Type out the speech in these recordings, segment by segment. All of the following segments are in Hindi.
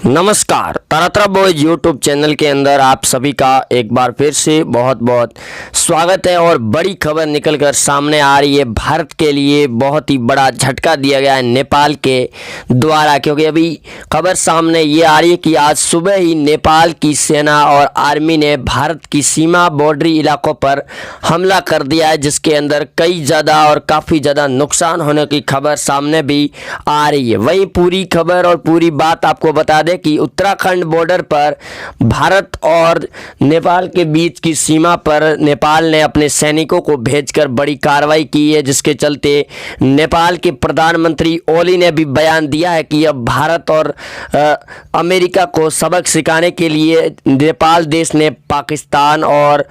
नमस्कार, तारातरा बॉयज यूट्यूब चैनल के अंदर आप सभी का एक बार फिर से बहुत बहुत स्वागत है। और बड़ी खबर निकलकर सामने आ रही है। भारत के लिए बहुत ही बड़ा झटका दिया गया है नेपाल के द्वारा, क्योंकि अभी खबर सामने ये आ रही है कि आज सुबह ही नेपाल की सेना और आर्मी ने भारत की सीमा बॉर्डरी इलाकों पर हमला कर दिया है, जिसके अंदर कई ज़्यादा और काफ़ी ज़्यादा नुकसान होने की खबर सामने भी आ रही है। वहीं पूरी खबर और पूरी बात आपको बता दें कि उत्तराखंड बॉर्डर पर भारत और नेपाल के बीच की सीमा पर नेपाल ने अपने सैनिकों को भेजकर बड़ी कार्रवाई की है, जिसके चलते नेपाल के प्रधानमंत्री ओली ने भी बयान दिया है कि अब भारत और अमेरिका को सबक सिखाने के लिए नेपाल देश ने पाकिस्तान और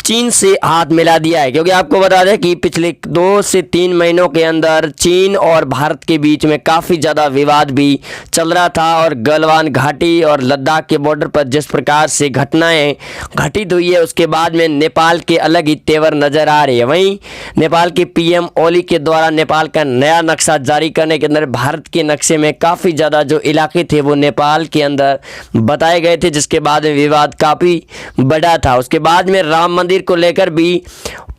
चीन से हाथ मिला दिया है। क्योंकि आपको बता दें कि पिछले 2 से 3 महीनों के अंदर चीन और भारत के बीच में काफ़ी ज़्यादा विवाद भी चल रहा था, और गलवान घाटी और लद्दाख के बॉर्डर पर जिस प्रकार से घटनाएं घटित हुई है, उसके बाद में नेपाल के अलग ही तेवर नज़र आ रहे हैं। वहीं नेपाल के पीएम ओली के द्वारा नेपाल का नया नक्शा जारी करने के अंदर भारत के नक्शे में काफ़ी ज़्यादा जो इलाके थे वो नेपाल के अंदर बताए गए थे, जिसके बाद में विवाद काफ़ी बड़ा था। उसके बाद में राम मंदिर को लेकर भी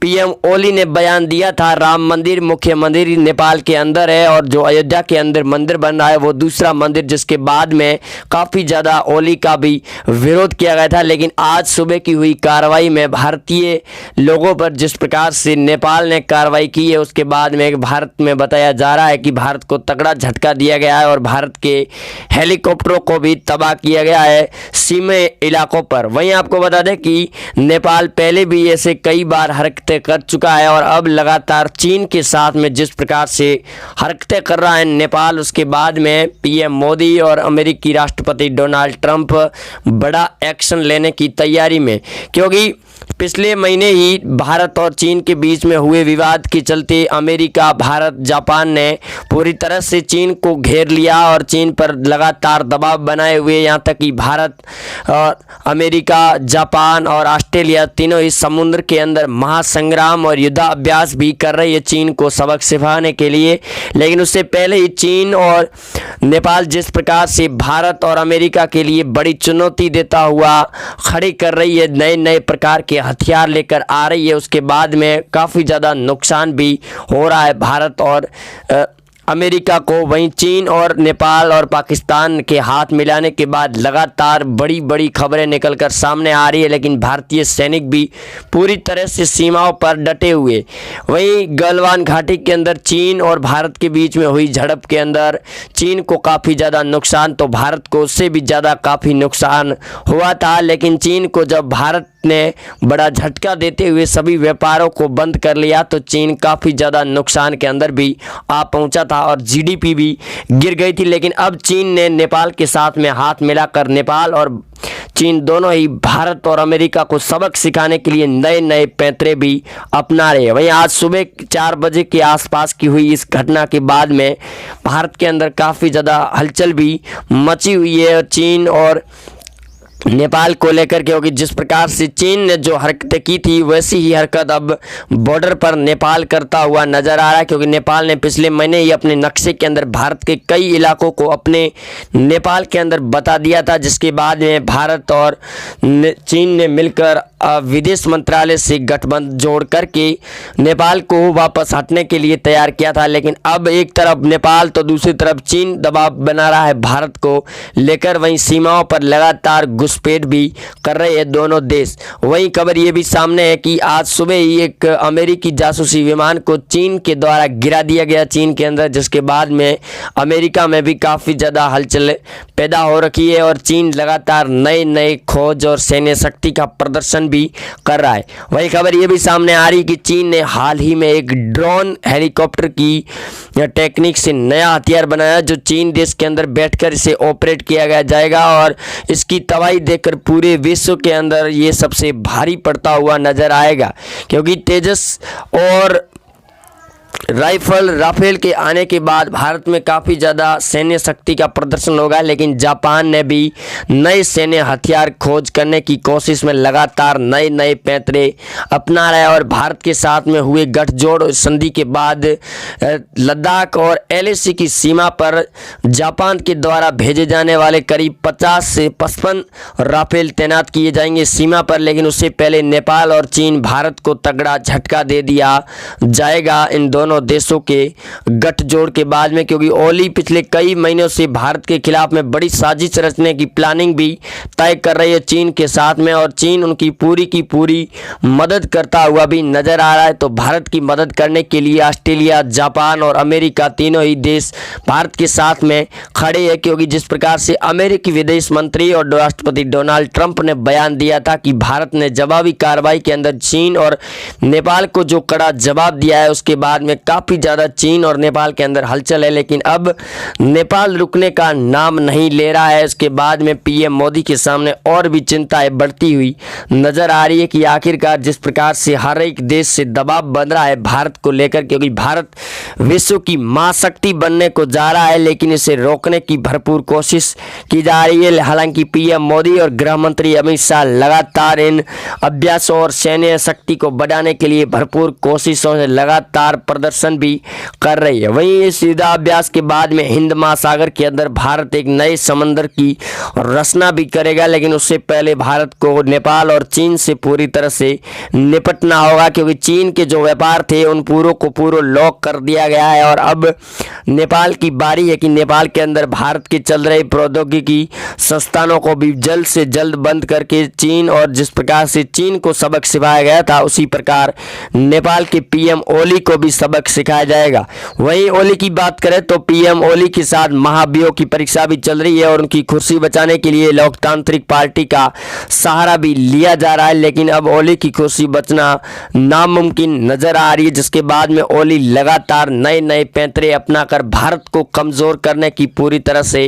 पीएम ओली ने बयान दिया था। राम मंदिर मुख्य मंदिर नेपाल के अंदर है, और जो अयोध्या के अंदर मंदिर बन रहा है वो दूसरा मंदिर, जिसके बाद में काफ़ी ज़्यादा ओली का भी विरोध किया गया था। लेकिन आज सुबह की हुई कार्रवाई में भारतीय लोगों पर जिस प्रकार से नेपाल ने कार्रवाई की है, उसके बाद में भारत में बताया जा रहा है कि भारत को तगड़ा झटका दिया गया है और भारत के हेलीकॉप्टरों को भी तबाह किया गया है सीमा इलाकों पर। वहीं आपको बता दें कि नेपाल पहले भी ऐसे कई बार हरकतें कर चुका है, और अब लगातार चीन के साथ में जिस प्रकार से हरकतें कर रहा है नेपाल, उसके बाद में पीएम मोदी और अमेरिकी राष्ट्रपति डोनाल्ड ट्रंप बड़ा एक्शन लेने की तैयारी में, क्योंकि पिछले महीने ही भारत और चीन के बीच में हुए विवाद के चलते अमेरिका, भारत, जापान ने पूरी तरह से चीन को घेर लिया और चीन पर लगातार दबाव बनाए हुए, यहाँ तक कि भारत और अमेरिका, जापान और ऑस्ट्रेलिया तीनों ही समुद्र के अंदर महासंग्राम और युद्धाभ्यास भी कर रही है चीन को सबक सिखाने के लिए। लेकिन उससे पहले ही चीन और नेपाल जिस प्रकार से भारत और अमेरिका के लिए बड़ी चुनौती देता हुआ खड़ी कर रही है, नए नए प्रकार के हथियार लेकर आ रही है, उसके बाद में काफ़ी ज़्यादा नुकसान भी हो रहा है भारत और अमेरिका को। वहीं चीन और नेपाल और पाकिस्तान के हाथ मिलाने के बाद लगातार बड़ी बड़ी खबरें निकलकर सामने आ रही है, लेकिन भारतीय सैनिक भी पूरी तरह से सीमाओं पर डटे हुए। वहीं गलवान घाटी के अंदर चीन और भारत के बीच में हुई झड़प के अंदर चीन को काफ़ी ज़्यादा नुकसान, तो भारत को उससे भी ज़्यादा काफ़ी नुकसान हुआ था। लेकिन चीन को जब भारत ने बड़ा झटका देते हुए सभी व्यापारों को बंद कर लिया, तो चीन काफ़ी ज़्यादा नुकसान के अंदर भी आ पहुंचा था और जीडीपी भी गिर गई थी। लेकिन अब चीन ने नेपाल के साथ में हाथ मिलाकर नेपाल और चीन दोनों ही भारत और अमेरिका को सबक सिखाने के लिए नए नए पैंतरे भी अपना रहे हैं। वहीं आज सुबह 4 बजे के आसपास की हुई इस घटना के बाद में भारत के अंदर काफ़ी ज़्यादा हलचल भी मची हुई है चीन और नेपाल को लेकर, क्योंकि जिस प्रकार से चीन ने जो हरकतें की थी वैसी ही हरकत अब बॉर्डर पर नेपाल करता हुआ नज़र आ रहा है। क्योंकि नेपाल ने पिछले महीने ही अपने नक्शे के अंदर भारत के कई इलाकों को अपने नेपाल के अंदर बता दिया था, जिसके बाद में भारत और चीन ने मिलकर विदेश मंत्रालय से गठबंधन जोड़ करके नेपाल को वापस हटने के लिए तैयार किया था। लेकिन अब एक तरफ नेपाल तो दूसरी तरफ चीन दबाव बना रहा है भारत को लेकर। वहीं सीमाओं पर लगातार घुसपैठ भी कर रहे हैं दोनों देश। वहीं खबर ये भी सामने है कि आज सुबह ही एक अमेरिकी जासूसी विमान को चीन के द्वारा गिरा दिया गया चीन के अंदर, जिसके बाद में अमेरिका में भी काफ़ी ज़्यादा हलचल पैदा हो रखी है और चीन लगातार नए नए खोज और सैन्य शक्ति का प्रदर्शन भी कर रहा है। वही खबर ये भी सामने आ रही कि चीन ने हाल ही में एक ड्रोन हेलीकॉप्टर की टेक्निक से नया हथियार बनाया, जो चीन देश के अंदर बैठकर इसे ऑपरेट किया गया जाएगा, और इसकी तबाही देखकर पूरे विश्व के अंदर ये सबसे भारी पड़ता हुआ नजर आएगा। क्योंकि तेजस और राइफल राफेल के आने के बाद भारत में काफ़ी ज़्यादा सैन्य शक्ति का प्रदर्शन होगा, लेकिन जापान ने भी नए सैन्य हथियार खोज करने की कोशिश में लगातार नए नए पैंतरे अपना रहा है। और भारत के साथ में हुए गठजोड़ संधि के बाद लद्दाख और एलएसी की सीमा पर जापान के द्वारा भेजे जाने वाले करीब 50 से 55 राफेल तैनात किए जाएंगे सीमा पर। लेकिन उससे पहले नेपाल और चीन भारत को तगड़ा झटका दे दिया जाएगा इन दोनों देशों के गठजोड़ के बाद में, क्योंकि ओली पिछले कई महीनों से भारत के खिलाफ में बड़ी साजिश रचने की प्लानिंग भी तय कर रही है चीन के साथ में, और चीन उनकी पूरी की पूरी मदद करता हुआ भी नजर आ रहा है। तो भारत की मदद करने के लिए ऑस्ट्रेलिया, जापान और अमेरिका तीनों ही देश भारत के साथ में खड़े हैं, क्योंकि जिस प्रकार से अमेरिकी विदेश मंत्री और राष्ट्रपति डोनाल्ड ट्रंप ने बयान दिया था कि भारत ने जवाबी कार्रवाई के अंदर चीन और नेपाल को जो कड़ा जवाब दिया है, उसके बाद में काफ़ी ज़्यादा चीन और नेपाल के अंदर हलचल है। लेकिन अब नेपाल रुकने का नाम नहीं ले रहा है। इसके बाद में पीएम मोदी के सामने और भी चिंताएं बढ़ती हुई नजर आ रही है कि आखिरकार जिस प्रकार से हर एक देश से दबाव बन रहा है भारत को लेकर, क्योंकि भारत विश्व की महाशक्ति बनने को जा रहा है, लेकिन इसे रोकने की भरपूर कोशिश की जा रही है। हालांकि पीएम मोदी और गृह मंत्री अमित शाह लगातार इन अभ्यासों और सैन्य शक्ति को बढ़ाने के लिए भरपूर कोशिशों से लगातार प्रदर्शन भी कर रही है। वहीं इस युद्धाभ्यास के बाद में हिंद महासागर के अंदर भारत एक नए समंदर की रचना भी करेगा, लेकिन उससे पहले भारत को नेपाल और चीन से पूरी तरह से निपटना होगा, क्योंकि चीन के जो व्यापार थे उन पूरों को पूरा लॉक कर दिया गया है। और अब नेपाल की बारी है कि नेपाल के अंदर भारत के चल रहे प्रौद्योगिकी संस्थानों को भी जल्द से जल्द बंद करके चीन, और जिस प्रकार से चीन को सबक सिखाया गया था उसी प्रकार नेपाल के पीएम ओली को भी सबक सिखाया जाएगा। वहीं ओली की बात करें तो पीएम ओली के साथ महाभियोग की परीक्षा भी चल रही है और उनकी कुर्सी बचाने के लिए लोकतांत्रिक पार्टी का सहारा भी लिया जा रहा है, लेकिन अब ओली की कुर्सी बचना नामुमकिन नजर आ रही है। जिसके बाद में ओली लगातार नए नए पैंतरे अपनाकर भारत को कमजोर करने की पूरी तरह से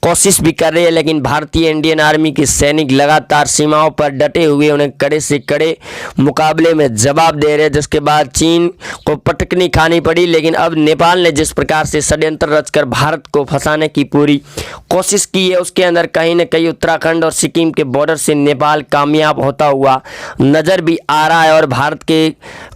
कोशिश भी कर रही है, लेकिन भारतीय इंडियन आर्मी के सैनिक लगातार सीमाओं पर डटे हुए उन्हें कड़े से कड़े मुकाबले में जवाब दे रहे हैं, जिसके बाद चीन को पटकनी खानी पड़ी। लेकिन अब नेपाल ने जिस प्रकार से षड्यंत्र रचकर भारत को फंसाने की पूरी कोशिश की है, उसके अंदर कहीं न कहीं उत्तराखंड और सिक्किम के बॉर्डर से नेपाल कामयाब होता हुआ नजर भी आ रहा है। और भारत के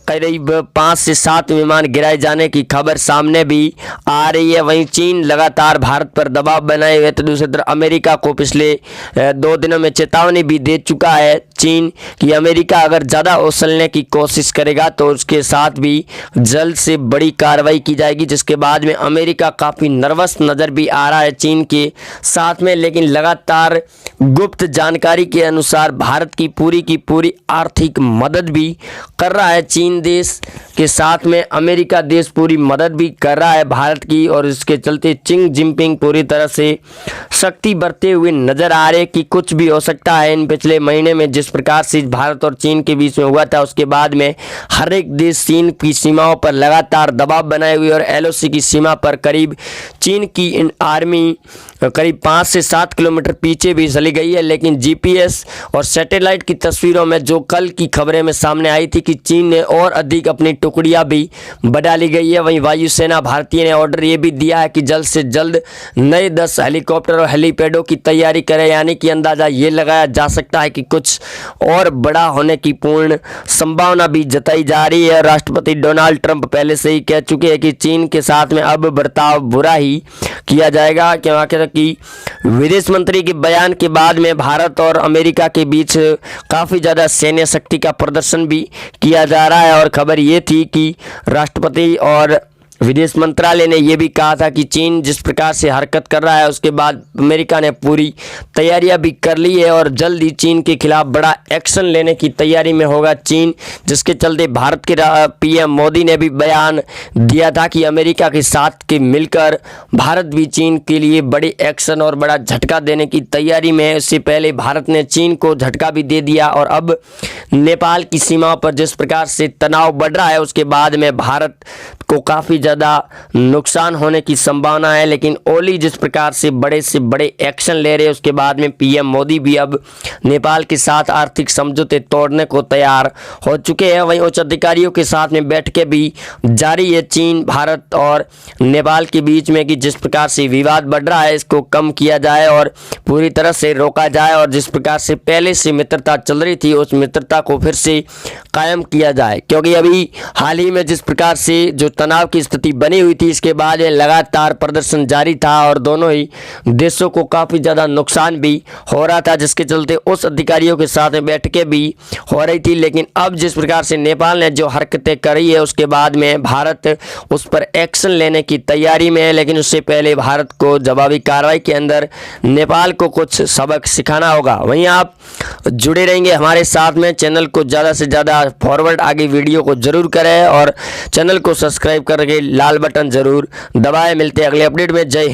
करीब 5 से 7 विमान गिराए जाने की खबर सामने भी आ रही है। वहीं चीन लगातार भारत पर दबाव बनाए हुए, तो दूसरी तरफ अमेरिका को पिछले 2 दिनों में चेतावनी भी दे चुका है चीन कि अमेरिका अगर ज़्यादा उछलने की कोशिश करेगा तो उसके साथ भी जल्द से बड़ी कार्रवाई की जाएगी। जिसके बाद में अमेरिका काफ़ी नर्वस नज़र भी आ रहा है चीन के साथ में, लेकिन लगातार गुप्त जानकारी के अनुसार भारत की पूरी आर्थिक मदद भी कर रहा है चीन देश के साथ में। अमेरिका देश पूरी मदद भी कर रहा है भारत की, और इसके चलते चिंग जिनपिंग पूरी तरह से शक्ति बढ़ते हुए नजर आ रहे कि कुछ भी हो सकता है। इन पिछले महीने में जिस प्रकार से भारत और चीन के बीच में हुआ था, उसके बाद में हर एक देश चीन की सीमाओं पर लगातार दबाव बनाए हुए, और एलओसी की सीमा पर करीब चीन की आर्मी करीब 5 से 7 किलोमीटर पीछे भी चली गई है। लेकिन जीपीएस और सैटेलाइट की तस्वीरों में जो कल की खबरें में सामने आई थी कि चीन ने और अधिक अपनी टुकड़ियां भी बढ़ा ली गई है। वहीं वायुसेना भारतीय ने ऑर्डर ये भी दिया है कि जल्द से जल्द नए 10 हेलीकॉप्टर और हेलीपैडों की तैयारी करें, यानी कि अंदाज़ा ये लगाया जा सकता है कि कुछ और बड़ा होने की पूर्ण संभावना भी जताई जा रही है। राष्ट्रपति डोनाल्ड ट्रंप पहले से ही कह चुके हैं कि चीन के साथ में अब बर्ताव बुरा ही किया जाएगा, क्योंकि विदेश मंत्री के बयान के बाद में भारत और अमेरिका के बीच काफ़ी ज़्यादा सैन्य शक्ति का प्रदर्शन भी किया जा रहा है। और खबर ये थी कि राष्ट्रपति और विदेश मंत्रालय ने यह भी कहा था कि चीन जिस प्रकार से हरकत कर रहा है, उसके बाद अमेरिका ने पूरी तैयारियां भी कर ली है और जल्द ही चीन के खिलाफ बड़ा एक्शन लेने की तैयारी में होगा चीन। जिसके चलते भारत के पीएम मोदी ने भी बयान दिया था कि अमेरिका के साथ के मिलकर भारत भी चीन के लिए बड़े एक्शन और बड़ा झटका देने की तैयारी में है। इससे पहले भारत ने चीन को झटका भी दे दिया, और अब नेपाल की सीमा पर जिस प्रकार से तनाव बढ़ रहा है, उसके बाद में भारत को काफ़ी ज़्यादा नुकसान होने की संभावना है। लेकिन ओली जिस प्रकार से बड़े एक्शन ले रहे हैं, उसके बाद में पीएम मोदी भी अब नेपाल के साथ आर्थिक समझौते तोड़ने को तैयार हो चुके हैं। वहीं उच्च अधिकारियों के साथ में बैठकें भी जारी है चीन, भारत और नेपाल के बीच में कि जिस प्रकार से विवाद बढ़ रहा है इसको कम किया जाए और पूरी तरह से रोका जाए, और जिस प्रकार से पहले से मित्रता चल रही थी उस मित्रता को फिर से कायम किया जाए। क्योंकि अभी हाल ही में जिस प्रकार से जो तनाव की स्थिति बनी हुई थी, इसके बाद लगातार प्रदर्शन जारी था और दोनों ही देशों को काफ़ी ज़्यादा नुकसान भी हो रहा था, जिसके चलते उस अधिकारियों के साथ बैठकें भी हो रही थी। लेकिन अब जिस प्रकार से नेपाल ने जो हरकतें करी है उसके बाद में भारत उस पर एक्शन लेने की तैयारी में है। लेकिन उससे पहले भारत को जवाबी कार्रवाई के अंदर नेपाल को कुछ सबक सिखाना होगा। वहीं आप जुड़े रहेंगे हमारे साथ में, चैनल को ज़्यादा से ज़्यादा फॉरवर्ड आगे वीडियो को जरूर करें और चैनल को सब्सक्राइब करके लाल बटन जरूर दबाएं। मिलते हैं अगले अपडेट में। जय हिंद।